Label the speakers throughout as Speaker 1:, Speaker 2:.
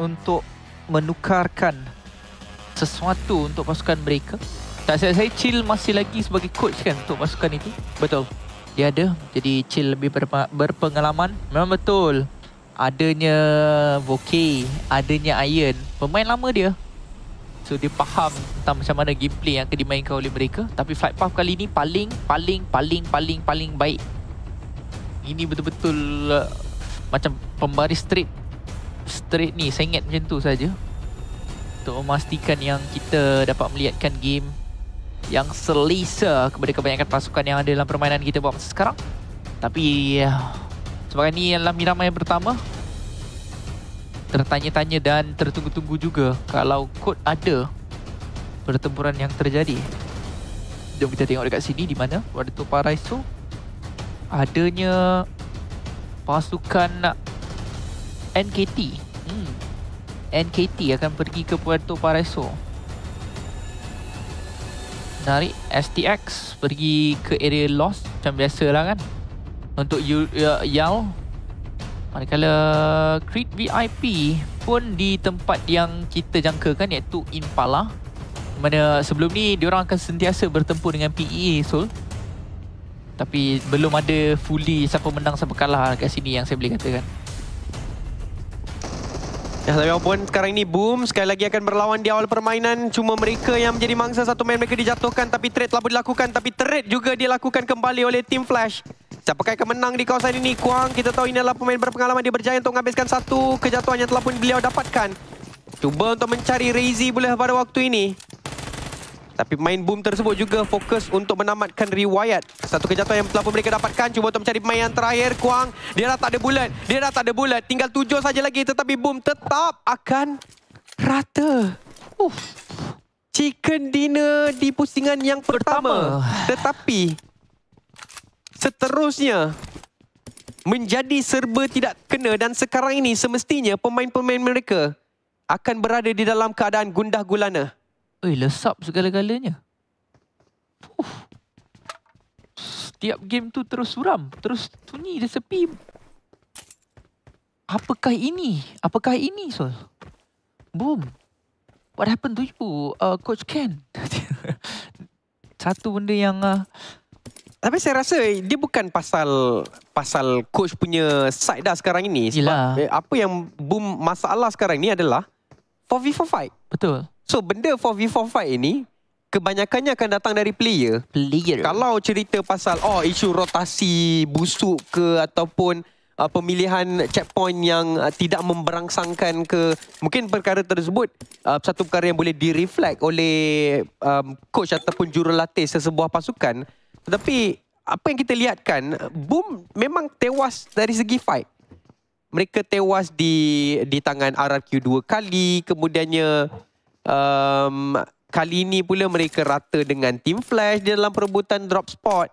Speaker 1: untuk menukarkan sesuatu untuk pasukan mereka. Tak silap saya, Chill masih lagi sebagai coach kan untuk pasukan itu.
Speaker 2: Betul.
Speaker 1: Dia ada, jadi Chill lebih berpengalaman. Memang betul, adanya Voke, adanya Iron, pemain lama dia. So dia faham tentang macam mana gameplay yang akan dimainkan oleh mereka. Tapi Flight Path kali ni paling baik. Ini betul-betul macam pembaris straight ni, saya ingat macam tu saja. Untuk memastikan yang kita dapat melihatkan game yang selesa kepada kebanyakan pasukan yang ada dalam permainan kita buat masa sekarang. Tapi sebagai ni adalah Miramai yang pertama, tertanya-tanya dan tertunggu-tunggu juga kalau kod ada pertempuran yang terjadi. Jom kita tengok dekat sini di mana Puerto Paraiso adanya pasukan NKT. NKT akan pergi ke Puerto Paraiso. Menarik. STX pergi ke area Lost macam biasalah kan. Untuk Yal, manakala Creed VIP pun di tempat yang kita jangkakan, iaitu Impala, mana sebelum ni diorang akan sentiasa bertempur dengan PEA Seoul. Tapi belum ada fully siapa menang siapa kalah kat sini yang saya boleh katakan.
Speaker 2: Ya, tapi walaupun sekarang ini Boom sekali lagi akan berlawan di awal permainan. Cuma mereka yang menjadi mangsa, satu main mereka dijatuhkan, tapi trade telah dilakukan. Tapi trade juga dilakukan kembali oleh Team Flash. Siapakah akan menang di kawasan ini? Kwang, kita tahu ini adalah pemain berpengalaman. Dia berjaya untuk menghabiskan satu kejatuhan yang telah pun beliau dapatkan. Cuba untuk mencari Razy pula pada waktu ini. Tapi pemain Boom tersebut juga fokus untuk menamatkan riwayat. Satu kejatuhan yang telah pun mereka dapatkan. Cuba untuk mencari pemain yang terakhir. Kwang, dia dah tak ada bulat. Tinggal 7 saja lagi. Tetapi Boom tetap akan rata. Chicken dinner di pusingan yang pertama. Tetapi seterusnya menjadi serba tidak kena. Dan sekarang ini semestinya pemain-pemain mereka akan berada di dalam keadaan gundah gulana.
Speaker 1: Lesap segala-galanya. Setiap game tu terus suram, terus sunyi, dia sepi. Apakah ini? Sol? Boom. What happened to you, Coach Ken? Satu benda yang...
Speaker 2: Tapi saya rasa dia bukan pasal coach punya side dah sekarang ini. Sebab apa yang Boom masalah sekarang ni adalah 4v4 fight.
Speaker 1: Betul.
Speaker 2: So benda 4v4 fight ini kebanyakannya akan datang dari player. Kalau cerita pasal isu rotasi busuk ke ataupun pemilihan checkpoint yang tidak memberangsangkan ke, mungkin perkara tersebut satu perkara yang boleh direflect oleh coach ataupun jurulatih sesebuah pasukan. Tetapi apa yang kita lihatkan, Boom memang tewas dari segi fight. Mereka tewas di tangan RRQ 2 kali, kemudiannya kali ini pula mereka rata dengan Team Flash di dalam perebutan drop spot.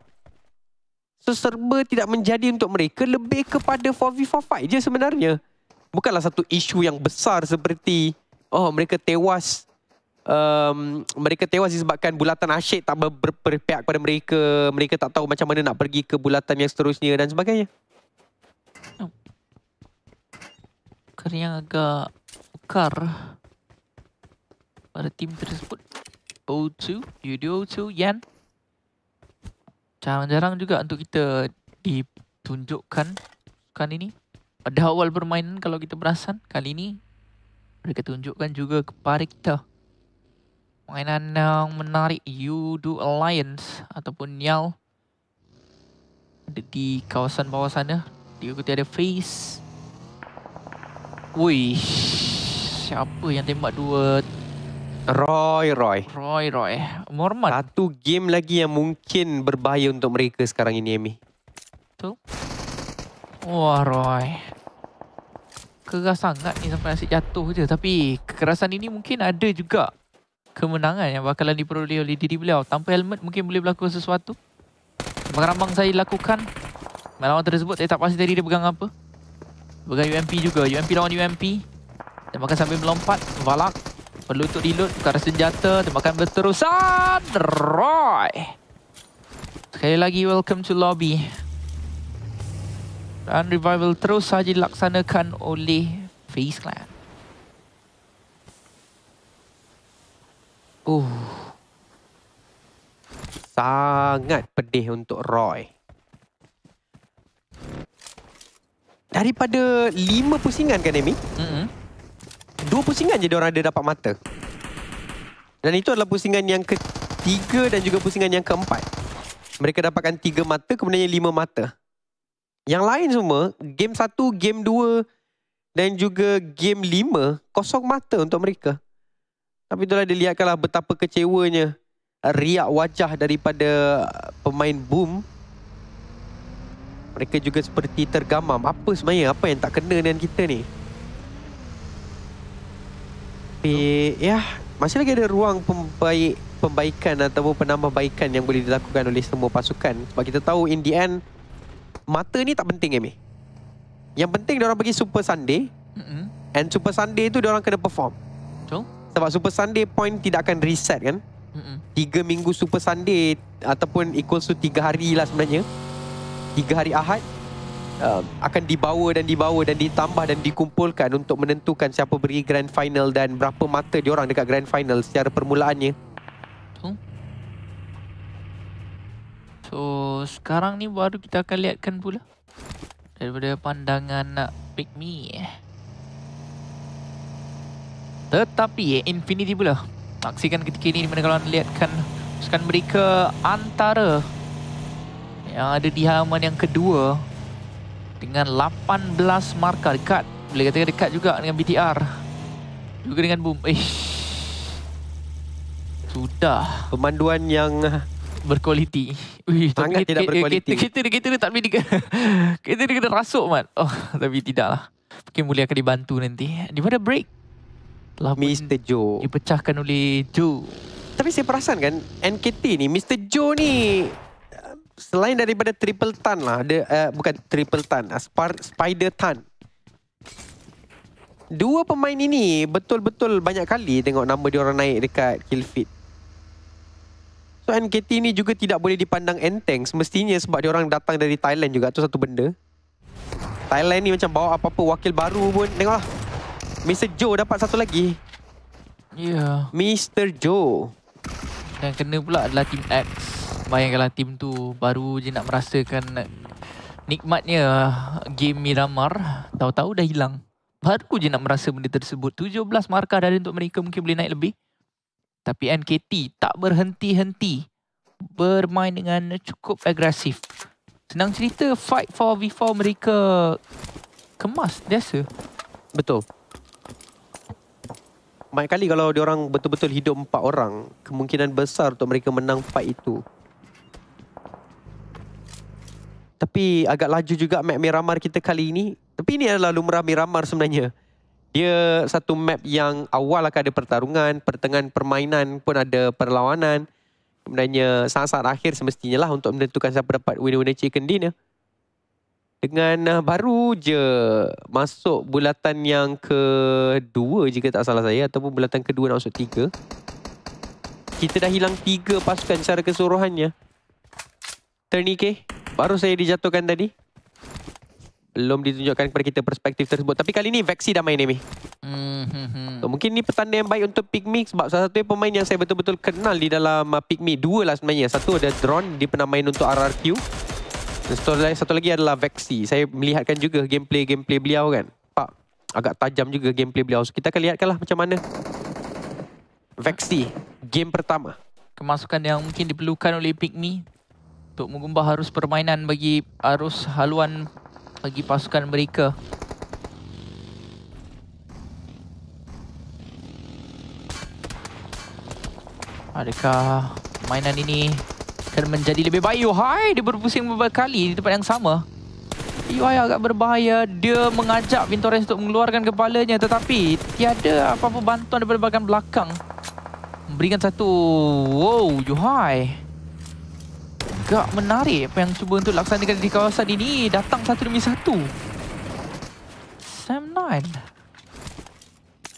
Speaker 2: So serba tidak menjadi untuk mereka, lebih kepada 4v4 fight je sebenarnya. Bukanlah satu isu yang besar seperti mereka tewas disebabkan bulatan asyik tak berpihak kepada mereka. Mereka tak tahu macam mana nak pergi ke bulatan yang seterusnya dan sebagainya.
Speaker 1: Yang agak ukar pada tim tersebut. O2, UDO2, Yan. Jarang-jarang juga untuk kita ditunjukkan kan ini. Pada awal permainan kalau kita perasan, kali ini mereka tunjukkan juga kepada kita mainan yang menarik. UDO Alliance ataupun Nyal ada di kawasan bawah sana. Diikuti ada Face. Wih, siapa yang tembak dua?
Speaker 2: Roy.
Speaker 1: Muhammad.
Speaker 2: Satu game lagi yang mungkin berbahaya untuk mereka sekarang ini, Amy.
Speaker 1: Betul. Wah, Roy. Keras sangat ni sampai asyik jatuh je. Tapi kekerasan ini mungkin ada juga kemenangan yang bakalan diperoleh oleh diri beliau. Tanpa helmet mungkin boleh berlaku sesuatu. Rambang saya lakukan. Melawan tersebut, saya tak pasti tadi dia pegang apa. Pegang UMP juga. UMP lawan UMP. Tembakan sambil melompat. Valak. Perlu untuk reload. Tukar senjata. Tembakan berterusan. Roy. Sekali lagi, welcome to lobby. Dan revival terus saja dilaksanakan oleh FaZe Clan.
Speaker 2: Sangat pedih untuk Roy. Daripada 5 pusingan kan, Amy? 2 pusingan je diorang ada dapat mata. Dan itu adalah pusingan yang ketiga dan juga pusingan yang keempat. Mereka dapatkan 3 mata, kemudian 5 mata. Yang lain semua, game 1, game 2 dan juga game 5, kosong mata untuk mereka. Tapi itulah dilihatkanlah betapa kecewanya riak wajah daripada pemain Boom. Mereka juga seperti tergamam. Apa sebenarnya? Apa yang tak kena dengan kita ni? Tapi ya, masih lagi ada ruang pembaikan ataupun penambahbaikan yang boleh dilakukan oleh semua pasukan. Sebab kita tahu in the end, mata ni tak penting, Amy. Yang penting diorang pergi Super Sunday. And Super Sunday tu diorang kena perform.
Speaker 1: Betul.
Speaker 2: Sebab Super Sunday point tidak akan reset kan. 3 minggu Super Sunday ataupun equals to 3 hari lah sebenarnya. 3 hari Ahad akan dibawa dan ditambah dan dikumpulkan untuk menentukan siapa pergi Grand Final dan berapa mata diorang dekat Grand Final secara permulaannya.
Speaker 1: So sekarang ni baru kita akan lihatkan pula daripada pandangan Pygmy. Tetapi Infinity pula saksikan ketika ini di mana kalau anda lihatkan pasukan mereka antara yang ada di halaman yang kedua dengan 18 markah dekat. Boleh katakan dekat juga dengan BTR. Juga dengan Boom. Sudah.
Speaker 2: Pemanduan yang
Speaker 1: berkualiti.
Speaker 2: Sangat tidak berkualiti.
Speaker 1: Kita tak boleh kita kena rasuk, Mat. Oh, tapi tidaklah. Mungkin boleh akan dibantu nanti. Di mana break?
Speaker 2: Mr. Joe.
Speaker 1: Dipecahkan oleh Joe.
Speaker 2: Tapi saya perasan kan, NKT ni, Mr. Joe ni selain daripada triple tan lah, bukan triple tan, spider tan. 2 pemain ini betul-betul banyak kali tengok nama diorang naik dekat kill feed. So NKT ni juga tidak boleh dipandang enteng semestinya sebab diorang datang dari Thailand juga, tu satu benda. Thailand ni macam bawa apa-apa wakil baru pun, tengoklah. Mr. Joe dapat satu lagi.
Speaker 1: Ya.
Speaker 2: Mr. Joe.
Speaker 1: Dan kena pula adalah Team X. Bayangkanlah tim tu baru je nak merasakan nikmatnya game Miramar. Tahu-tahu dah hilang. Baru je nak merasa benda tersebut. 17 markah dah ada untuk mereka, mungkin boleh naik lebih. Tapi NKT tak berhenti-henti bermain dengan cukup agresif. Senang cerita, fight 4v4 mereka kemas biasa.
Speaker 2: Betul. Banyak kali kalau diorang betul-betul hidup 4 orang, kemungkinan besar untuk mereka menang fight itu. Tapi agak laju juga map Miramar kita kali ini. Tapi ini adalah lumrah Miramar sebenarnya. Dia satu map yang awal akan ada pertarungan, pertengahan permainan pun ada perlawanan. Kemudiannya saat-saat akhir semestinya lah untuk menentukan siapa dapat winner-winner chicken dinner. Dengan baru je masuk bulatan yang kedua jika tak salah saya, ataupun bulatan kedua nak masuk 3. Kita dah hilang 3 pasukan secara keseluruhannya. Tourniquet baru saya dijatuhkan tadi. Belum ditunjukkan kepada kita perspektif tersebut. Tapi kali ni Vexi dah main, Amy. So, mungkin ni petanda yang baik untuk Pygmy sebab salah satu pemain yang saya betul-betul kenal di dalam Pygmy. 2 lah sebenarnya. Satu ada Drone, dia pernah main untuk RRQ. Dan satu lagi adalah Vexi. Saya melihatkan juga gameplay beliau kan. Pak, agak tajam juga gameplay beliau. So, kita akan lihatkanlah macam mana Vexi game pertama.
Speaker 1: Kemasukan yang mungkin diperlukan oleh Pygmy untuk mengubah arus permainan bagi arus haluan bagi pasukan mereka. Adakah mainan ini akan menjadi lebih baik? Yohai, dia berpusing beberapa kali di tempat yang sama. Yohai agak berbahaya. Dia mengajak Vintorez untuk mengeluarkan kepalanya, tetapi tiada apa-apa bantuan daripada bahagian belakang. Memberikan satu... Wow, Yohai agak menarik apa yang cuba untuk laksanakan di kawasan ini. Datang 1 demi 1. Sam 9.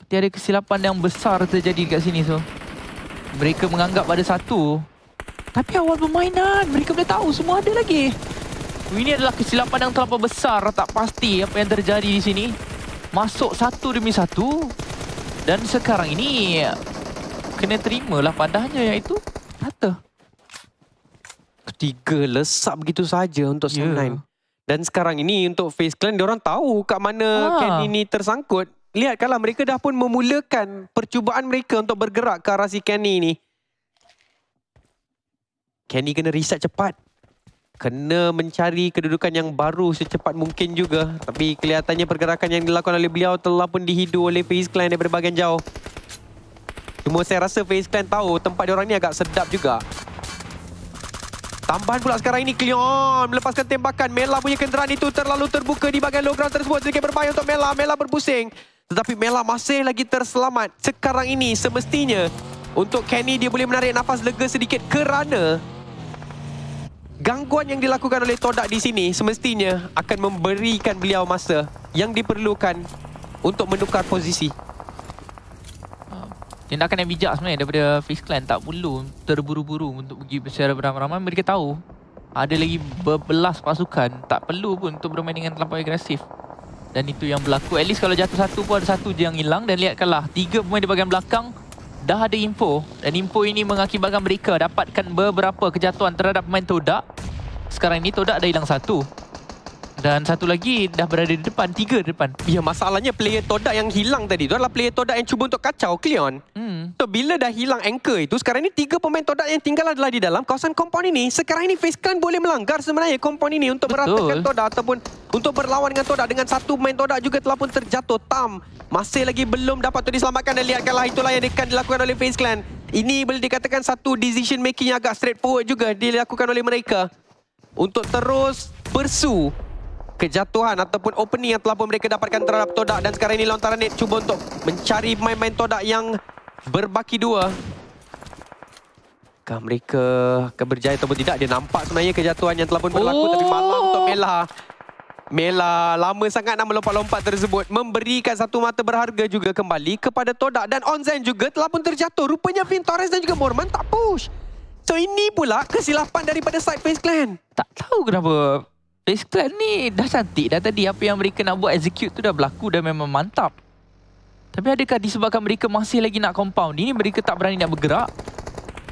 Speaker 1: Tiada kesilapan yang besar terjadi dekat sini. So mereka menganggap ada 1. Tapi awal permainan mereka boleh tahu semua ada lagi. Ini adalah kesilapan yang terlalu besar. Tak pasti apa yang terjadi di sini. Masuk 1 demi 1. Dan sekarang ini kena terimalah padahnya yang itu rata.
Speaker 2: Ketiga lesap begitu saja untuk
Speaker 1: Ya.
Speaker 2: Sam9. Dan sekarang ini untuk FaZe Clan, diorang tahu kat mana Kenny ni tersangkut. Lihat kalau mereka dah pun memulakan percubaan mereka untuk bergerak ke arah si Kenny ni. Kenny kena reset cepat. Kena mencari kedudukan yang baru secepat mungkin juga. Tapi kelihatannya pergerakan yang dilakukan oleh beliau telah pun dihidu oleh FaZe Clan daripada bahagian jauh. Cuma saya rasa FaZe Clan tahu tempat diorang ni agak sedap juga. Tambahan pula sekarang ini Cleon melepaskan tembakan. Mela punya kenderaan itu terlalu terbuka di bahagian low ground tersebut. Sedikit berbahaya untuk Mela. Mela berpusing. Tetapi Mela masih lagi terselamat. Sekarang ini semestinya untuk Kenny dia boleh menarik nafas lega sedikit kerana gangguan yang dilakukan oleh Todak di sini semestinya akan memberikan beliau masa yang diperlukan untuk menukar posisi.
Speaker 1: Tindakan yang bijak sebenarnya daripada FaZe Clan. Tak perlu terburu-buru untuk pergi secara beramai-ramai. Mereka tahu ada lagi berbelas pasukan. Tak perlu pun untuk bermain dengan terlampau agresif. Dan itu yang berlaku. At least kalau jatuh satu pun ada satu je yang hilang. Dan lihatkanlah, 3 pemain di bahagian belakang dah ada info. Dan info ini mengakibatkan mereka dapatkan beberapa kejatuhan terhadap pemain Todak. Sekarang ini Todak dah hilang satu. Dan satu lagi dah berada di depan. 3 di depan.
Speaker 2: Ya, masalahnya player Todak yang hilang tadi tu adalah player Todak yang cuba untuk kacau Cleon. So bila dah hilang anchor itu, sekarang ni 3 pemain Todak yang tinggal adalah di dalam kawasan kompon ini. Sekarang ini FaZe Clan boleh melanggar sebenarnya kompon ini untuk meratakan Todak ataupun untuk berlawan dengan Todak. Dengan satu pemain Todak juga telah pun terjatuh. Tam masih lagi belum dapat untuk diselamatkan. Dan lihatkanlah, itulah yang akan dilakukan oleh FaZe Clan. Ini boleh dikatakan satu decision making yang agak straightforward juga dilakukan oleh mereka untuk terus pursue kejatuhan ataupun opening yang telah pun mereka dapatkan terhadap Todak. Dan sekarang ini lontaran net cuba untuk mencari main-main Todak yang berbaki 2. Apakah mereka akan berjaya ataupun tidak? Dia nampak sebenarnya kejatuhan yang telah pun berlaku. Tapi malam untuk Mela. Mela lama sangat nak melompat-lompat tersebut. Memberikan satu mata berharga juga kembali kepada Todak. Dan Onzen juga telah pun terjatuh. Rupanya Vin Torres dan juga Morman tak push. So ini pula kesilapan daripada side FaZe Clan.
Speaker 1: Tak tahu kenapa FaZe Clan ni dah cantik dah tadi. Apa yang mereka nak buat execute tu dah berlaku, dah memang mantap. Tapi adakah disebabkan mereka masih lagi nak compound ini, mereka tak berani nak bergerak?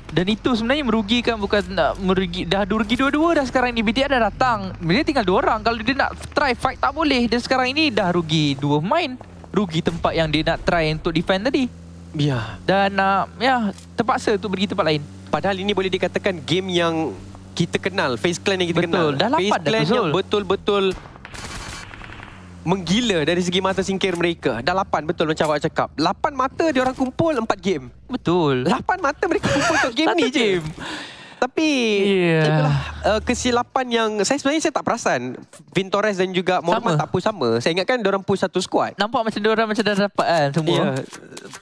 Speaker 1: Dan itu sebenarnya merugikan, bukan nak merugi. Dah rugi dua-dua dah sekarang ni. BTR dah datang. Dia tinggal 2 orang. Kalau dia nak try fight tak boleh. Dan sekarang ini dah rugi 2 main. Rugi tempat yang dia nak try untuk defend tadi.
Speaker 2: Ya.
Speaker 1: Dan ya, terpaksa untuk pergi tempat lain.
Speaker 2: Padahal ini boleh dikatakan game yang kita kenal. FaZe Clan yang kita kenal.
Speaker 1: Betul, dah 8
Speaker 2: FaZe
Speaker 1: dah
Speaker 2: Clan
Speaker 1: betul.
Speaker 2: yang betul-betul menggila dari segi mata singkir mereka. Dah 8, betul macam awak cakap. 8 mata diorang kumpul 4 game.
Speaker 1: Betul.
Speaker 2: 8 mata mereka kumpul untuk game ni je. Tapi itulah kesilapan yang saya sebenarnya tak perasan. Vin Torres dan juga Morman tak push sama. Saya ingatkan diorang push satu squad.
Speaker 1: Nampak macam diorang macam dah dapat kan semua.
Speaker 2: Yeah.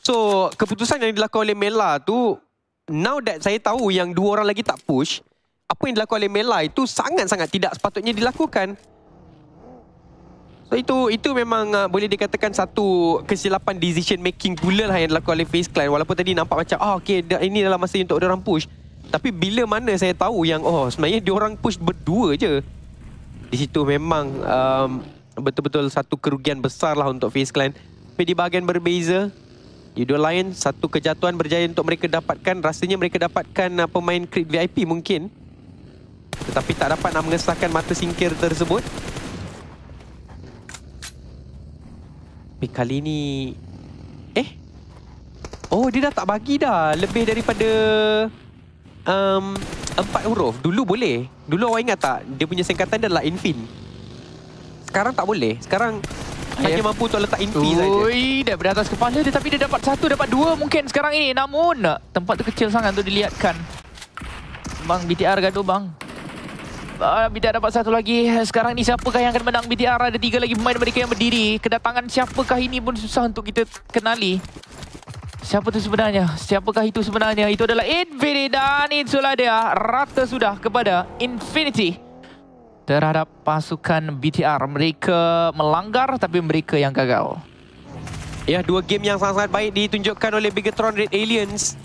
Speaker 2: So keputusan yang dilakukan oleh Mela tu, now that saya tahu yang 2 orang lagi tak push, apa yang dilakukan oleh Mela itu sangat-sangat tidak sepatutnya dilakukan. So itu memang boleh dikatakan satu kesilapan decision making pula lah yang dilakukan oleh FaZe Clan. Walaupun tadi nampak macam okay, ini adalah masa untuk diorang push. Tapi bila mana saya tahu yang sebenarnya diorang push berdua je. Di situ memang betul-betul satu kerugian besar lah untuk FaZe Clan. Tapi di bahagian berbeza, Yudo Lions satu kejatuhan berjaya untuk mereka dapatkan. Rasanya mereka dapatkan pemain Creed VIP mungkin. Tetapi tak dapat nak mengesahkan mata singkir tersebut. Tapi kali ni oh, dia dah tak bagi dah lebih daripada 4 huruf. Dulu boleh. Dulu awak ingat tak? Dia punya singkatan dia adalah Infin. Sekarang tak boleh. Sekarang hanya mampu untuk letak Infi saja.
Speaker 1: Ui, daripada atas kepala dia. Tapi dia dapat 1, dapat 2 mungkin sekarang ini. Namun tempat tu kecil sangat untuk dilihatkan. Bang, BTR gaduh bang. BTR dapat 1 lagi. Sekarang ni siapakah yang akan menang BTR? Ada 3 lagi pemain mereka yang berdiri. Kedatangan siapakah ini pun susah untuk kita kenali. Siapa tu sebenarnya? Siapakah itu sebenarnya? Itu adalah Infinity. Dan itulah dia. Rata sudah kepada Infinity terhadap pasukan BTR. Mereka melanggar tapi mereka yang gagal.
Speaker 2: Ya, 2 game yang sangat-sangat baik ditunjukkan oleh Bigetron Red Aliens.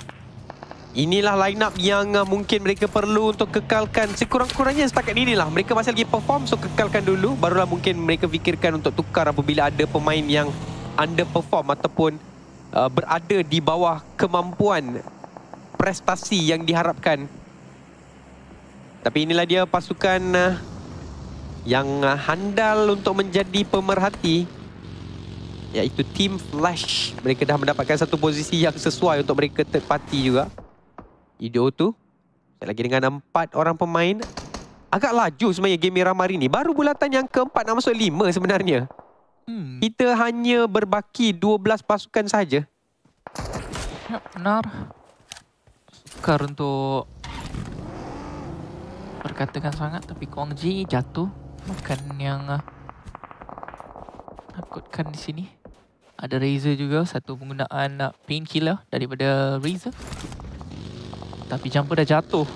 Speaker 2: Inilah line up yang mungkin mereka perlu untuk kekalkan. Sekurang-kurangnya setakat inilah. Mereka masih lagi perform, so kekalkan dulu. Barulah mungkin mereka fikirkan untuk tukar apabila ada pemain yang underperform ataupun berada di bawah kemampuan prestasi yang diharapkan. Tapi inilah dia pasukan yang handal untuk menjadi pemerhati, iaitu Team Flash. Mereka dah mendapatkan satu posisi yang sesuai untuk mereka third party juga. Ido tu lagi dengan 4 orang pemain. Agak laju sebenarnya game Miramar ini. Baru bulatan yang keempat nak masuk 5 sebenarnya. Kita hanya berbaki 12 pasukan saja.
Speaker 1: Ya, benar. Sukar untuk berkatakan sangat, tapi Kwang Ji jatuh. Bukan yang takutkan di sini. Ada Razor juga, satu penggunaan painkiller daripada Razor. Tapi Jumper dah jatuh.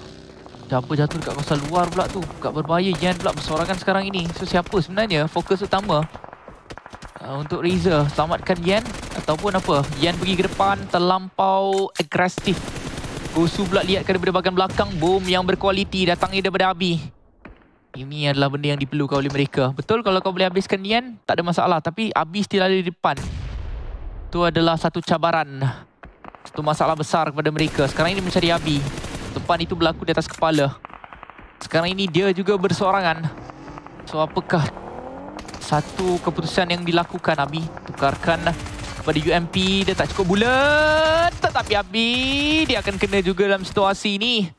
Speaker 1: Jumper jatuh dekat kawasan luar pula tu. Agak berbahaya. Yan pula bersorangan sekarang ini. So siapa sebenarnya fokus utama untuk Razor? Selamatkan Yan ataupun apa? Yan pergi ke depan, terlampau agresif. Gosu pula lihatkan daripada bahagian belakang. Boom yang berkualiti datangnya daripada Abi. Ini adalah benda yang diperlukan oleh mereka. Betul, kalau kau boleh habiskan Yan, tak ada masalah. Tapi Abi still ada di depan. Itu adalah satu cabaran. Satu masalah besar kepada mereka. Sekarang ini mencari Abi. Depan itu berlaku di atas kepala. Sekarang ini dia juga bersorangan. So apakah satu keputusan yang dilakukan Abi? Tukarkan kepada UMP. Dia tak cukup bulat. Tetapi Abi, dia akan kena juga dalam situasi ini.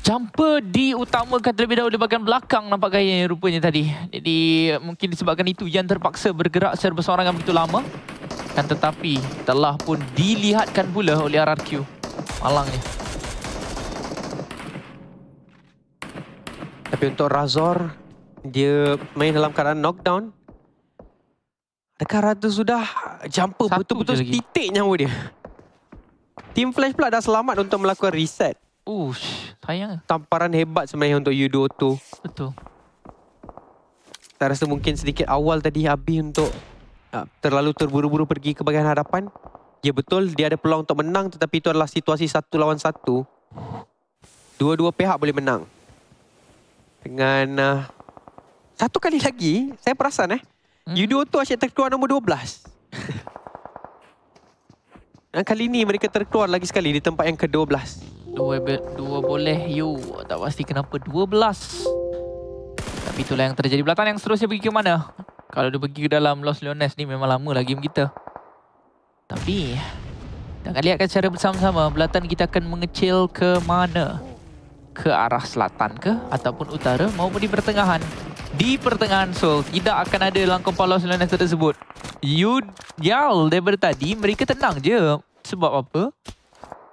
Speaker 1: Jumper diutamakan terlebih dahulu di bahagian belakang, nampak gayanya rupanya tadi. Jadi mungkin disebabkan itu Yan terpaksa bergerak secara bersorangan begitu lama. Kan tetapi telah pun dilihatkan pula oleh RRQ. Malangnya.
Speaker 2: Tapi untuk Razor, dia main dalam keadaan knockdown. Adakah Ratu sudah Jumper betul-betul titik nyawa dia? Team Flash pula dah selamat untuk melakukan reset.
Speaker 1: Sayang.
Speaker 2: Tamparan hebat sebenarnya untuk Yudo tu.
Speaker 1: Betul.
Speaker 2: Saya rasa mungkin sedikit awal tadi Abi untuk terlalu terburu-buru pergi ke bahagian hadapan. Ya betul, dia ada peluang untuk menang, tetapi itu adalah situasi 1 lawan 1. Dua-dua pihak boleh menang. Dengan satu kali lagi, saya perasan Yudo tu asyik terkeluar nombor 12. Dan kali ini mereka terkeluar lagi sekali di tempat yang ke-12.
Speaker 1: Dua boleh, tak pasti kenapa 12. Tapi itulah yang terjadi. Belatan yang seterusnya pergi ke mana? Kalau dia pergi ke dalam Los Leones ni memang lama lah game kita. Tapi kita akan lihatkan secara bersama-sama belatan kita akan mengecil ke mana? Ke arah selatan ke? Ataupun utara maupun di pertengahan? Di pertengahan Seoul tidak akan ada langkah Los Leones tersebut. Yal daripada tadi mereka tenang je. Sebab apa?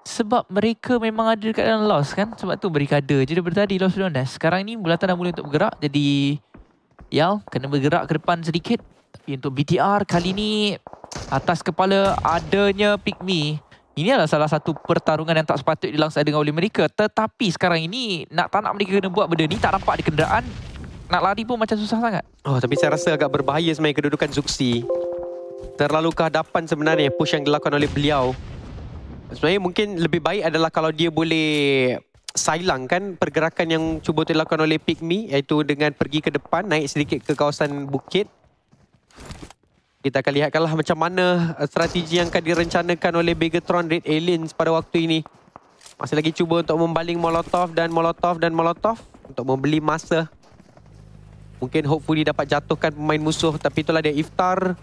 Speaker 1: Sebab mereka memang ada dekat dalam Los kan. Sebab tu mereka ada je daripada tadi Los Leones. Sekarang ni bulatan dah mula untuk bergerak. Jadi Yal kena bergerak ke depan sedikit. Tapi untuk BTR kali ni atas kepala adanya Pygmy. Ini adalah salah satu pertarungan yang tak sepatutnya dilangsanakan oleh mereka. Tetapi sekarang ini tak nak mereka kena buat benda ni. Tak nampak di kenderaan. Nak lari pun macam susah sangat.
Speaker 2: Tapi saya rasa agak berbahaya sebenarnya kedudukan Zuxi. Terlalu ke hadapan sebenarnya push yang dilakukan oleh beliau. Sebenarnya mungkin lebih baik adalah kalau dia boleh silangkan pergerakan yang cuba dilakukan oleh Pygmy, iaitu dengan pergi ke depan, naik sedikit ke kawasan bukit. Kita akan lihatkanlah macam mana strategi yang akan direncanakan oleh Begatron Red Aliens pada waktu ini. Masih lagi cuba untuk membaling Molotov dan Molotov dan Molotov untuk membeli masa. Mungkin hopefully dapat jatuhkan pemain musuh, tapi itulah dia Iftar.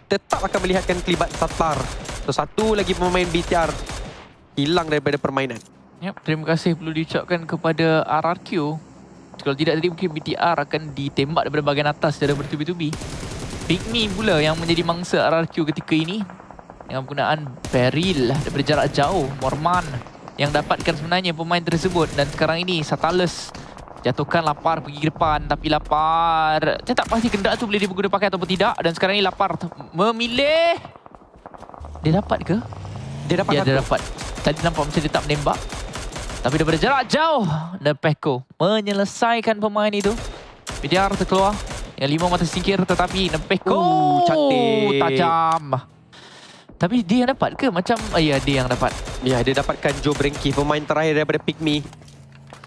Speaker 2: Tetap akan melihatkan kelibat Satar. So, satu lagi pemain BTR hilang daripada permainan.
Speaker 1: Yep, terima kasih perlu diucapkan kepada RRQ. Kalau tidak tadi mungkin BTR akan ditembak daripada bahagian atas secara bertubi-tubi. Pygmy pula yang menjadi mangsa RRQ ketika ini. Dengan penggunaan barrel daripada jarak jauh. Morman yang dapatkan sebenarnya pemain tersebut. Dan sekarang ini Satalus jatuhkan Lapar pergi ke depan. Tapi Lapar, saya tak pasti kenderaan tu boleh diguna pakai ataupun tidak. Dan sekarang ini Lapar memilih. Dia dapat ke?
Speaker 2: Dia dapat.
Speaker 1: Ya, dia dapat. Tadi nampak macam dia tak menembak. Tapi daripada jarak jauh, Nepeko menyelesaikan pemain itu. BTR terkeluar dengan 5 mata singkir, tetapi Nepeko
Speaker 2: cantik,
Speaker 1: tajam. Tapi dia yang dapat ke? Macam, ya dia yang dapat.
Speaker 2: Ya, dia dapatkan Joe Brenky, pemain terakhir daripada Pygmy.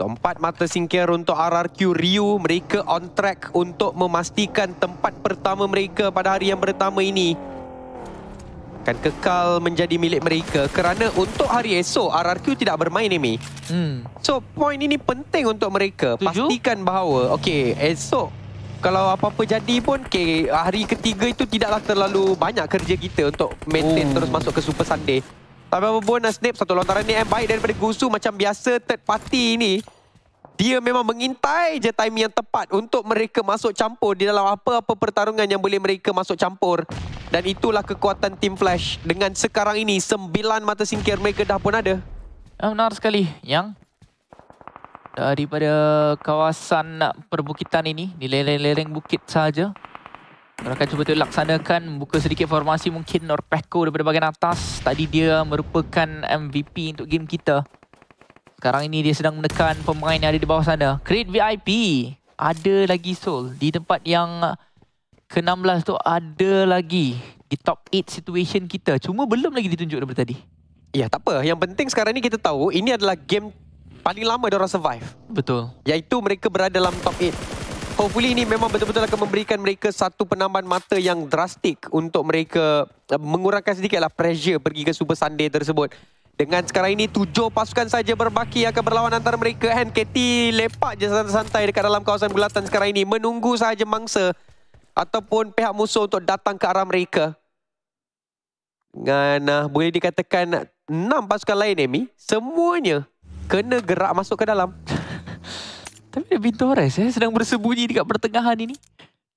Speaker 2: 4 mata singkir untuk RRQ Ryu. Mereka on track untuk memastikan tempat pertama mereka pada hari yang pertama ini akan kekal menjadi milik mereka. Kerana untuk hari esok RRQ tidak bermain ni. So point ini penting untuk mereka. Pastikan bahawa esok kalau apa-apa jadi pun hari ketiga itu tidaklah terlalu banyak kerja kita untuk maintain terus masuk ke Super Sunday. Tapi apa pun Snape satu lontaran ni baik daripada Gusu. Macam biasa third party ni dia memang mengintai je timing yang tepat untuk mereka masuk campur di dalam apa-apa pertarungan yang boleh mereka masuk campur. Dan itulah kekuatan Team Flash. Dengan sekarang ini 9 mata singkir mereka dah pun ada.
Speaker 1: Benar sekali. Yang daripada kawasan perbukitan ini, di lereng-lereng bukit saja, mereka cuba untuk laksanakan, membuka sedikit formasi mungkin Norpeco daripada bahagian atas. Tadi dia merupakan MVP untuk game kita. Sekarang ini dia sedang menekan pemain yang ada di bawah sana. Creed VIP. Ada lagi Soul. Di tempat yang ke-16 tu ada lagi. Di top 8 situation kita. Cuma belum lagi ditunjuk daripada tadi.
Speaker 2: Ya, tak apa. Yang penting sekarang ni kita tahu ini adalah game paling lama diorang survive.
Speaker 1: Betul.
Speaker 2: Iaitu mereka berada dalam top 8. Hopefully ini memang betul-betul akan memberikan mereka satu penambahan mata yang drastik untuk mereka mengurangkan sedikitlah pressure pergi ke Super Sunday tersebut. Dengan sekarang ini 7 pasukan saja berbaki akan berlawan antara mereka. NKT lepak je santai-santai dekat dalam kawasan bulatan sekarang ini. Menunggu sahaja mangsa ataupun pihak musuh untuk datang ke arah mereka. Dan boleh dikatakan 6 pasukan lain Amy, semuanya kena gerak masuk ke dalam.
Speaker 1: Tapi ada Bintores sedang bersembunyi dekat pertengahan ini.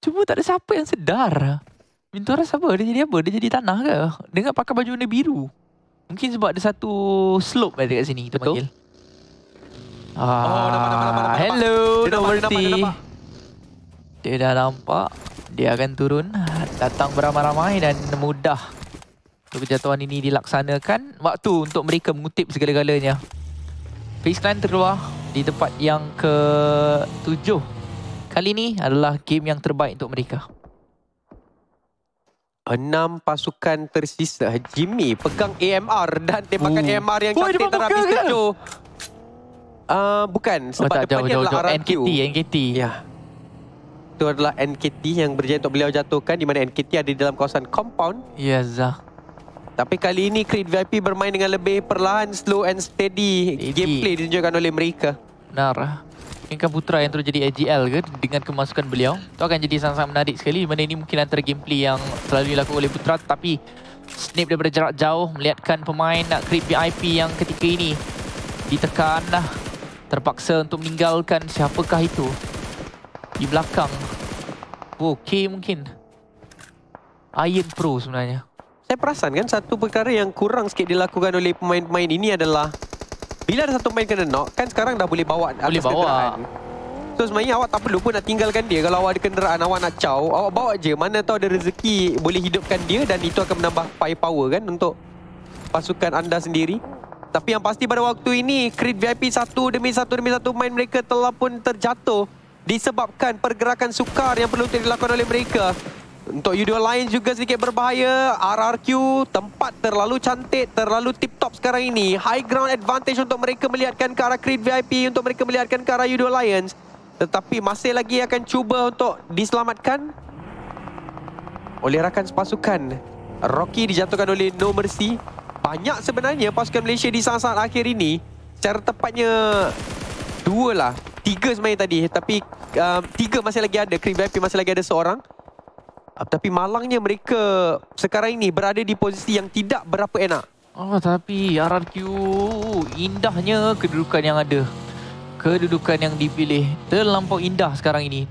Speaker 1: Cuma tak ada siapa yang sedar. Bintores apa? Dia jadi apa? Dia jadi tanah ke? Dengan pakai baju warna biru. Mungkin sebab ada satu slope dekat sini. Kita panggil.
Speaker 2: Nampak.
Speaker 1: Hello,
Speaker 2: Dia nampak.
Speaker 1: Dia dah nampak. Dia akan turun. Datang beramai-ramai dan mudah untuk kejatuhan ini dilaksanakan. Waktu untuk mereka mengutip segala-galanya. FaZe Clan terkeluar di tempat yang ke-7. Kali ini adalah game yang terbaik untuk mereka.
Speaker 2: 6 pasukan tersisa. Jimmy pegang AMR dan tembakan AMR yang cantik terhabis kecoh. Bukan, sebab depannya adalah RRQ.
Speaker 1: NKT.
Speaker 2: Ya. Itu adalah NKT yang berjaya untuk beliau jatuhkan, di mana NKT ada di dalam kawasan compound.
Speaker 1: Ya, Zah.
Speaker 2: Tapi kali ini Creed VIP bermain dengan lebih perlahan, slow and steady. Gameplay ditunjukkan oleh mereka.
Speaker 1: Benar. Mungkinkah Putra yang terus jadi AGL ke dengan kemasukan beliau? Itu akan jadi sangat-sangat menarik sekali. Di mana ini mungkin antara gameplay yang selalu dilakukan oleh Putra. Tapi Snape daripada jarak jauh melihatkan pemain Creed VIP yang ketika ini ditekan. Terpaksa untuk meninggalkan. Siapakah itu? Di belakang. Okey mungkin. Iron Pro sebenarnya.
Speaker 2: Saya perasan kan satu perkara yang kurang sikit dilakukan oleh pemain-pemain ini adalah bila ada satu pemain kena knock, kan sekarang dah boleh bawa atas kenderaan. So sebenarnya awak tak perlu pun nak tinggalkan dia. Kalau awak ada kenderaan, awak nak caw, awak bawa je. Mana tahu ada rezeki boleh hidupkan dia dan itu akan menambah firepower kan untuk pasukan anda sendiri. Tapi yang pasti pada waktu ini Creed VIP satu demi satu pemain mereka telah pun terjatuh disebabkan pergerakan sukar yang perlu dilakukan oleh mereka. Untuk Yudo Alliance juga sedikit berbahaya. RRQ tempat terlalu cantik, terlalu tip-top sekarang ini. High ground advantage untuk mereka melihatkan ke arah Creed VIP, untuk mereka melihatkan ke arah Yudo Alliance. Tetapi masih lagi akan cuba untuk diselamatkan oleh rakan sepasukan. Rocky dijatuhkan oleh No Mercy. Banyak sebenarnya pasukan Malaysia di saat-saat akhir ini. Secara tepatnya 2 lah. 3 sebenarnya tadi. Tapi 3 masih lagi ada. Creed VIP masih lagi ada seorang. Tapi malangnya mereka sekarang ini berada di posisi yang tidak berapa enak.
Speaker 1: Tapi RRQ indahnya kedudukan yang ada. Kedudukan yang dipilih terlampau indah sekarang ini.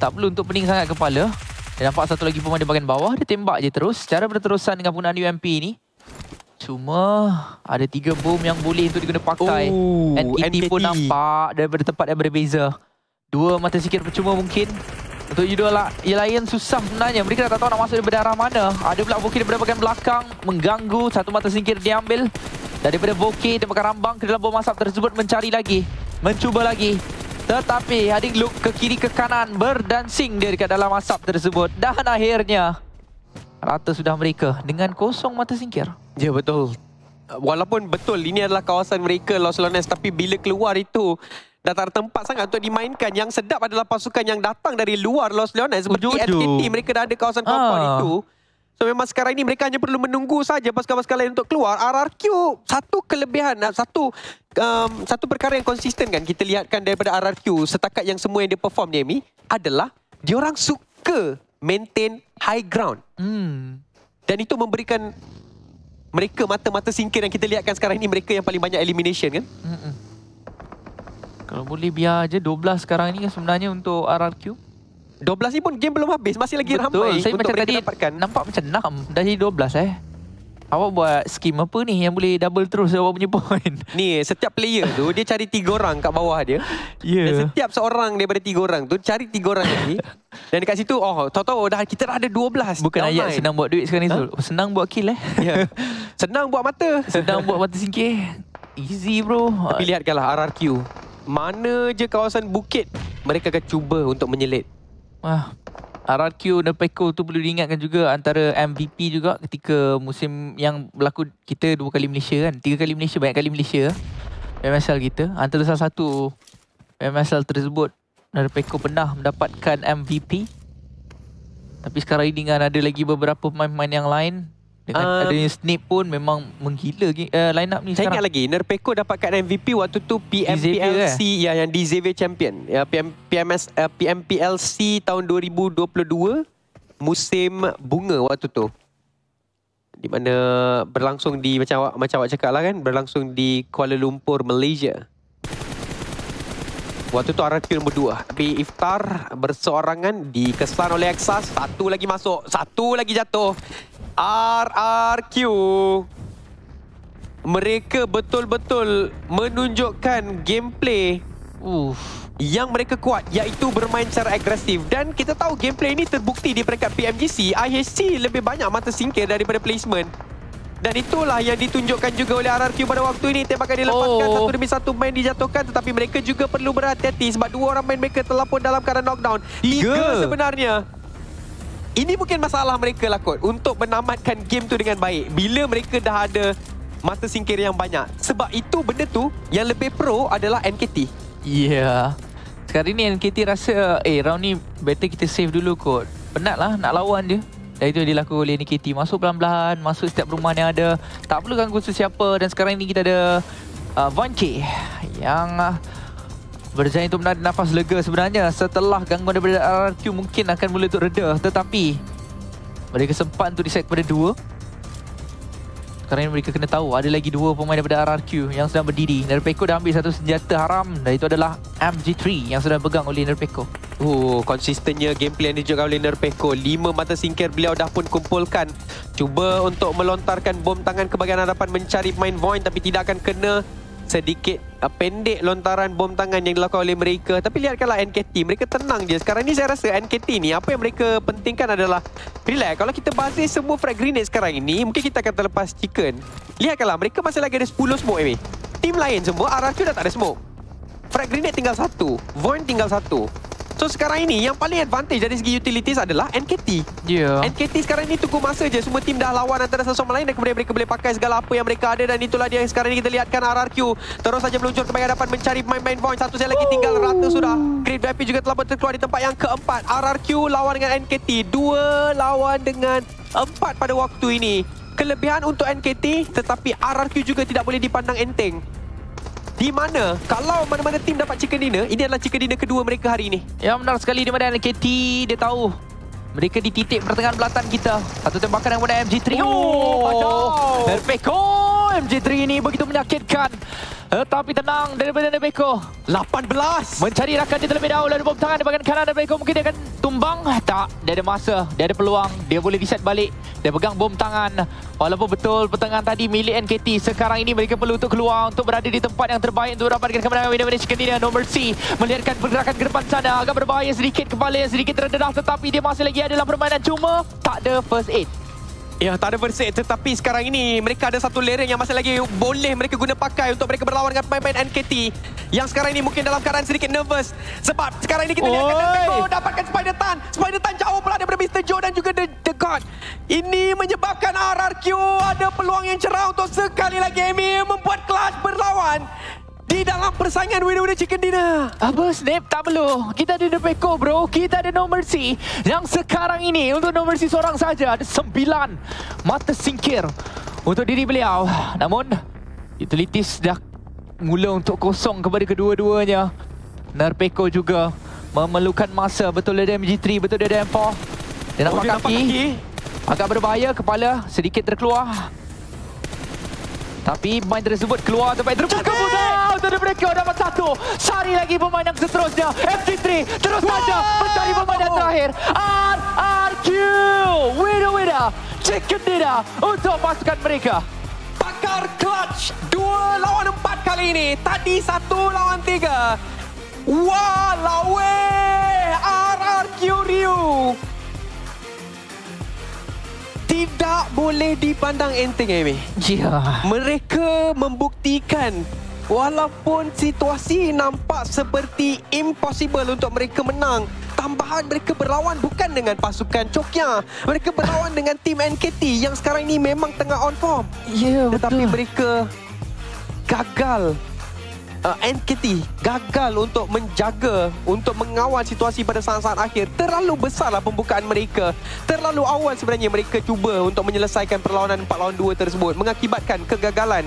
Speaker 1: Tak perlu untuk pening sangat kepala. Dan nampak satu lagi pemain di bahagian bawah. Dia tembak je terus secara berterusan dengan penggunaan UMP ini. Cuma ada 3 bom yang boleh untuk diguna pakai. NKT pun nampak daripada tempat yang berbeza. 2 mata sikit percuma mungkin. Untuk Yudo Alliance susah sebenarnya. Mereka dah tak tahu nak masuk daripada arah mana. Ada pula Voki daripada bahagian belakang. Mengganggu. Satu mata singkir diambil. Daripada Voki, tembakan rambang ke dalam bom asap tersebut. Mencari lagi. Mencuba lagi. Tetapi Hading look ke kiri ke kanan. Berdansing dia dekat dalam asap tersebut. Dan akhirnya rata sudah mereka dengan kosong mata singkir.
Speaker 2: Ya betul. Walaupun betul ini adalah kawasan mereka Los Lones, tapi bila keluar itu dah tak ada tempat sangat untuk dimainkan. Yang sedap adalah pasukan yang datang dari luar Los Leones seperti NKT. Mereka dah ada kawasan compound itu. So memang sekarang ini mereka hanya perlu menunggu saja pasukan-pasukan lain untuk keluar. RRQ satu kelebihan, satu perkara yang konsisten kan kita lihatkan daripada RRQ setakat yang semua yang dia perform ni Amy, adalah diorang suka maintain high ground. Dan itu memberikan mereka mata-mata singkir yang kita lihatkan sekarang ini, mereka yang paling banyak elimination kan.
Speaker 1: Kalau boleh biar je 12 sekarang ni sebenarnya untuk RRQ.
Speaker 2: 12 ni pun game belum habis, masih lagi ramai
Speaker 1: saya
Speaker 2: untuk
Speaker 1: macam
Speaker 2: mereka
Speaker 1: tadi
Speaker 2: dapatkan.
Speaker 1: Nampak macam 6 dah jadi 12 Awak buat skim apa ni yang boleh double terus awak punya point?
Speaker 2: Ni setiap player tu dia cari 3 orang kat bawah dia. Dan setiap seorang daripada 3 orang tu cari 3 orang lagi. Dan dekat situ tahu-tahu kita dah ada 12.
Speaker 1: Bukan ayat senang buat duit sekarang ni Zul. Senang buat kill
Speaker 2: Senang buat mata.
Speaker 1: Senang buat mata singkir. Easy bro.
Speaker 2: Tapi lihatkanlah RRQ. Mana je kawasan bukit mereka akan cuba untuk menyelit.
Speaker 1: RRQ dan Peko tu perlu diingatkan juga antara MVP juga ketika musim yang berlaku kita 2 kali Malaysia kan. 3 kali Malaysia, banyak kali Malaysia. MSL kita. Antara salah satu MSL tersebut dari Peko pernah mendapatkan MVP. Tapi sekarang ini dengan ada lagi beberapa pemain-pemain yang lain. Dengan adanya Snip pun memang menggila line up ni
Speaker 2: saya
Speaker 1: sekarang.
Speaker 2: ingat lagi Nerpeko dapatkan MVP waktu tu PMPLC yang di Xavier Champion. PMPLC tahun 2022 musim bunga waktu tu. Di mana berlangsung di macam awak cakap lah kan, berlangsung di Kuala Lumpur, Malaysia. Waktu tu RRQ nombor 2. Tapi Iftar berseorangan dikesan oleh Exas. Satu lagi masuk, satu lagi jatuh. RRQ. Mereka betul-betul menunjukkan gameplay yang mereka kuat, iaitu bermain secara agresif. Dan kita tahu gameplay ini terbukti di peringkat PMGC. IHC lebih banyak mata singkir daripada placement. Dan itulah yang ditunjukkan juga oleh RRQ pada waktu ini. Tembakan dilepaskan, satu demi satu main dijatuhkan. Tetapi mereka juga perlu berhati-hati sebab 2 orang main mereka telah pun dalam keadaan knockdown. 3 sebenarnya. Ini mungkin masalah mereka lah kot untuk menamatkan game tu dengan baik. Bila mereka dah ada mata singkir yang banyak. Sebab itu benda tu yang lebih pro adalah NKT.
Speaker 1: Sekarang ni NKT rasa round ni better kita save dulu kot. Penat lah nak lawan dia. Dan itu yang dilakukan oleh NKT. Masuk pelan-pelan, masuk setiap perumahan yang ada. Tak perlu ganggu sesiapa. Dan sekarang ni kita ada Vanche yang berjaya untuk menarik nafas lega sebenarnya. Setelah gangguan daripada RRQ mungkin akan mula untuk reda. Tetapi mereka sempat untuk diset kepada 2. Sekarang ini mereka kena tahu ada lagi 2 pemain daripada RRQ yang sedang berdiri. Nerpeko dah ambil satu senjata haram dan itu adalah MG3 yang sedang pegang oleh Nerpeko.
Speaker 2: Konsistennya gameplay yang ditunjukkan oleh Nerpeko. 5 mata singkir beliau dah pun kumpulkan. Cuba untuk melontarkan bom tangan ke bahagian hadapan mencari main Void tapi tidak akan kena. Sedikit pendek lontaran bom tangan yang dilakukan oleh mereka. Tapi lihatkanlah NKT, mereka tenang je. Sekarang ni saya rasa NKT ni apa yang mereka pentingkan adalah relax. Kalau kita bazir semua frag grenade sekarang ini, mungkin kita akan terlepas chicken. Lihatkanlah, mereka masih lagi ada 10 smoke Amy. Tim lain semua, RRQ dah tak ada smoke. Frag grenade tinggal 1, Void tinggal 1. So sekarang ini yang paling advantage dari segi utilities adalah NKT. NKT sekarang ini tunggu masa je. Semua tim dah lawan antara satu sama lain dan kemudian mereka boleh pakai segala apa yang mereka ada. Dan itulah dia yang sekarang ini kita lihatkan RRQ terus saja meluncur ke bahagian hadapan mencari main point. Satu saya lagi tinggal rata sudah. Great VIP juga telah terkeluar di tempat yang keempat. RRQ lawan dengan NKT. 2 lawan dengan 4 pada waktu ini. Kelebihan untuk NKT tetapi RRQ juga tidak boleh dipandang enteng. Di mana kalau mana-mana tim dapat chicken dinner, ini adalah chicken dinner kedua mereka hari ini.
Speaker 1: Ya, benar sekali. Di mana NKT dia tahu mereka di titik pertengahan belatan kita. Satu tembakan yang kepada MG3. Nerpeko MG3 ini begitu menyakitkan. Tapi tenang daripada Nerpeko.
Speaker 2: 18
Speaker 1: mencari rakan dia terlebih dahulu. Ada bom tangan di bahagian kanan Nerpeko. Mungkin dia akan tumbang. Tak, dia ada masa, dia ada peluang. Dia boleh reset balik. Dia pegang bom tangan. Walaupun betul pertengahan tadi milik NKT, sekarang ini mereka perlu untuk keluar, untuk berada di tempat yang terbaik untuk dapatkan kemenangan winner chicken dinner. No Mercy melihatkan pergerakan ke depan sana. Agak berbahaya sedikit, kepala yang sedikit terdedah, tetapi dia masih lagi ada dalam permainan. Cuma tak ada first aid.
Speaker 2: Ya, tak ada first aid, tetapi sekarang ini mereka ada satu lereng yang masih lagi boleh mereka guna pakai untuk mereka berlawan dengan pemain-pemain NKT yang sekarang ini mungkin dalam keadaan sedikit nervous sebab sekarang ini kita lihatkan Nerpeko dapatkan Spider Tan jauh pula daripada Mr. Joe dan juga The God. Ini menyebabkan RRQ ada peluang yang cerah untuk sekali lagi Amy membuat kelas berlawan. di dalam persaingan winner-winner chicken dinner.
Speaker 1: Apa Snap? Tak perlu. Kita ada The Peko bro. Kita ada No Mercy. Yang sekarang ini untuk No Mercy seorang saja. Ada 9 mata singkir untuk diri beliau. Namun utilities dah mula untuk kosong kepada kedua-duanya. Nerpeko juga memerlukan masa. Betul ada MG3, betul ada M4. Dia nampak kaki. Agak berbahaya, kepala sedikit terkeluar. Tapi pemain tersebut keluar tempat terbuka mudah untuk mereka dapat satu. Cari lagi pemain yang seterusnya. MG3 terus saja mencari pemain yang terakhir. RRQ winner chicken dinner untuk pasukan mereka.
Speaker 2: Pakar clutch 2 lawan 4 kali ini. Tadi 1 lawan 3. Walau RRQ Ryu tidak boleh dipandang enteng, Amy.
Speaker 1: Ya.
Speaker 2: Mereka membuktikan walaupun situasi nampak seperti impossible untuk mereka menang, tambahan mereka berlawan bukan dengan pasukan Chokya. Mereka berlawan dengan tim NKT yang sekarang ini memang tengah on form.
Speaker 1: Ya, betul.
Speaker 2: Tetapi mereka gagal. NKT gagal untuk menjaga, untuk mengawal situasi pada saat-saat akhir. Terlalu besarlah pembukaan mereka. Terlalu awal sebenarnya mereka cuba untuk menyelesaikan perlawanan 4 lawan 2 tersebut, mengakibatkan kegagalan